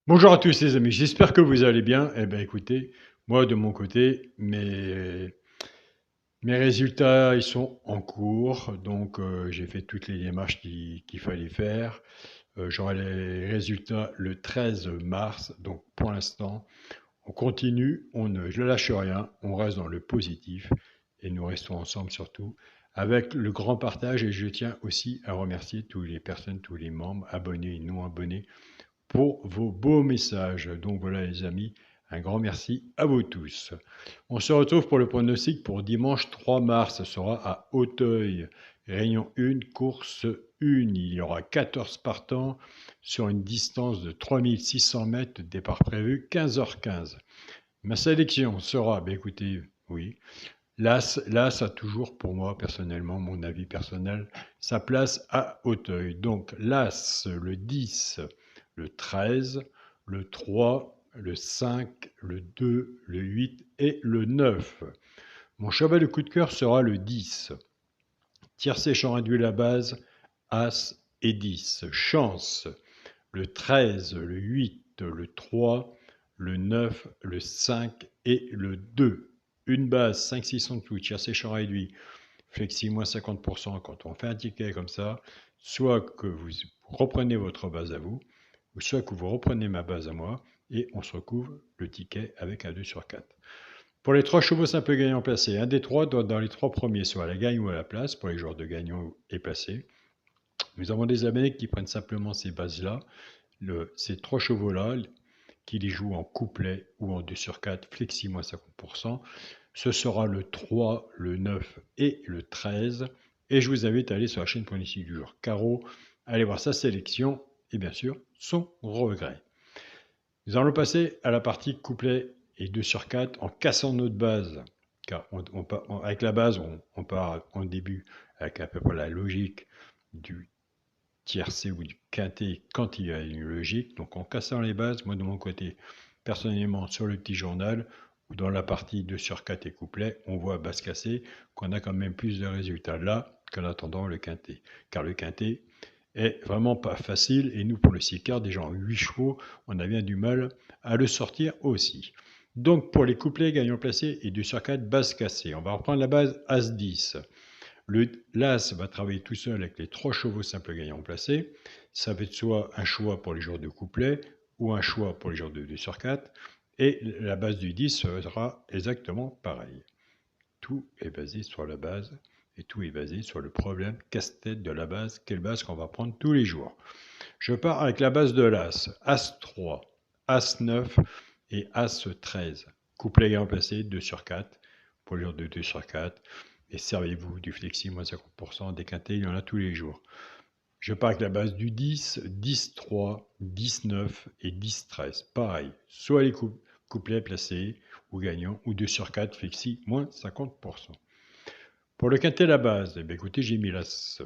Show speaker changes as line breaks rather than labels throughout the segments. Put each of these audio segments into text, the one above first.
Bonjour à tous les amis, j'espère que vous allez bien. Eh bien écoutez, moi de mon côté, mes résultats ils sont en cours, donc j'ai fait toutes les démarches qu'il fallait faire. J'aurai les résultats le 13 mars, donc pour l'instant, on continue, on ne lâche rien, on reste dans le positif et nous restons ensemble surtout avec le grand partage et je tiens aussi à remercier toutes les personnes, tous les membres, abonnés et non abonnés pour vos beaux messages. Donc voilà les amis, un grand merci à vous tous. On se retrouve pour le pronostic pour dimanche 3 mars. Ce sera à Auteuil. Réunion 1, course 1. Il y aura 14 partants sur une distance de 3600 mètres. Départ prévu 15h15. Ma sélection sera, écoutez, oui, l'As a toujours pour moi personnellement, mon avis personnel, sa place à Auteuil. Donc l'As, le 10, le 13, le 3, le 5, le 2, le 8 et le 9. Mon cheval de coup de cœur sera le 10. Tiercé champ réduit la base, As et 10. Chance, le 13, le 8, le 3, le 9, le 5 et le 2. Une base 5-6 en dessous, tiercé champ réduit, flexi moins 50% quand on fait un ticket comme ça, soit que vous reprenez votre base à vous, ou soit que vous reprenez ma base à moi, et on se recouvre le ticket avec un 2 sur 4. Pour les 3 chevaux simples gagnants placés, un des 3 doit dans les 3 premiers, soit à la gagne ou à la place, pour les joueurs de gagnants et placés. Nous avons des abonnés qui prennent simplement ces bases-là, ces 3 chevaux-là, qui les jouent en couplet ou en 2 sur 4, flexi moins 50%. Ce sera le 3, le 9 et le 13. Et je vous invite à aller sur la chaîne pronostic du jour Caro, aller voir sa sélection et bien sûr son regret. Nous allons passer à la partie couplet et 2 sur 4 en cassant notre base. Car avec la base, on part en début avec à peu près la logique du tiercé ou du quintet quand il y a une logique. Donc en cassant les bases, moi de mon côté, personnellement sur le petit journal, ou dans la partie 2 sur 4 et couplet, on voit base cassée qu'on a quand même plus de résultats là qu'en attendant le quintet. Car le quintet est vraiment pas facile et nous pour le 6 quarts, déjà en 8 chevaux, on a bien du mal à le sortir aussi. Donc pour les couplets gagnants placés et 2 sur 4 base cassée, on va reprendre la base As-10. L'As va travailler tout seul avec les 3 chevaux simples gagnants placés. Ça va être soit un choix pour les joueurs de couplet ou un choix pour les joueurs de 2 sur 4. Et la base du 10 sera exactement pareil. Tout est basé sur la base et tout est basé sur le problème casse-tête de la base. Quelle base qu'on va prendre tous les jours. Je pars avec la base de l'As. As 3, As 9 et As 13. Couplet gagnant placé 2 sur 4 pour les joueurs de 2 sur 4. Et servez-vous du flexi moins 50%, déquinté, il y en a tous les jours. Je pars avec la base du 10, 10, 3, 19 et 10, 13. Pareil, soit les couplets placés ou gagnants, ou 2 sur 4, flexi moins 50%. Pour le quintet, la base, écoutez, j'ai mis l'As.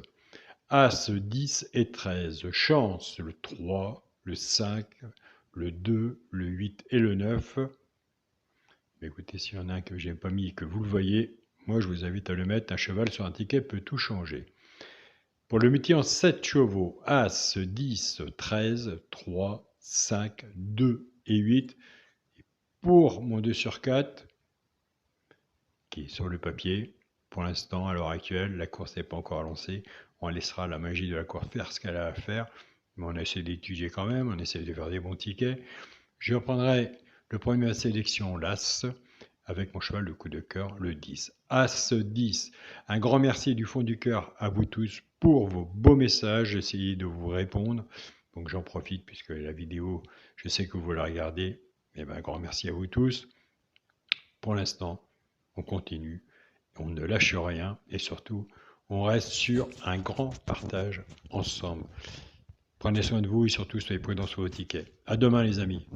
As, 10 et 13. Chance, le 3, le 5, le 2, le 8 et le 9. Écoutez, s'il y en a un que je n'ai pas mis et que vous le voyez, moi, je vous invite à le mettre. Un cheval sur un ticket peut tout changer. Pour le multi en 7 chevaux, As, 10, 13, 3, 5, 2 et 8. Et pour mon 2 sur 4, qui est sur le papier, pour l'instant, à l'heure actuelle, la course n'est pas encore lancée. On laissera la magie de la course faire ce qu'elle a à faire. Mais on essaie d'étudier quand même, on essaie de faire des bons tickets. Je reprendrai le premier de la sélection, l'As, avec mon cheval de coup de cœur, le 10. As 10. Un grand merci du fond du cœur à vous tous pour vos beaux messages. J'essaie de vous répondre. Donc j'en profite puisque la vidéo, je sais que vous la regardez. Et un grand merci à vous tous. Pour l'instant, on continue. On ne lâche rien. Et surtout, on reste sur un grand partage ensemble. Prenez soin de vous et surtout soyez prudents sur vos tickets. À demain les amis.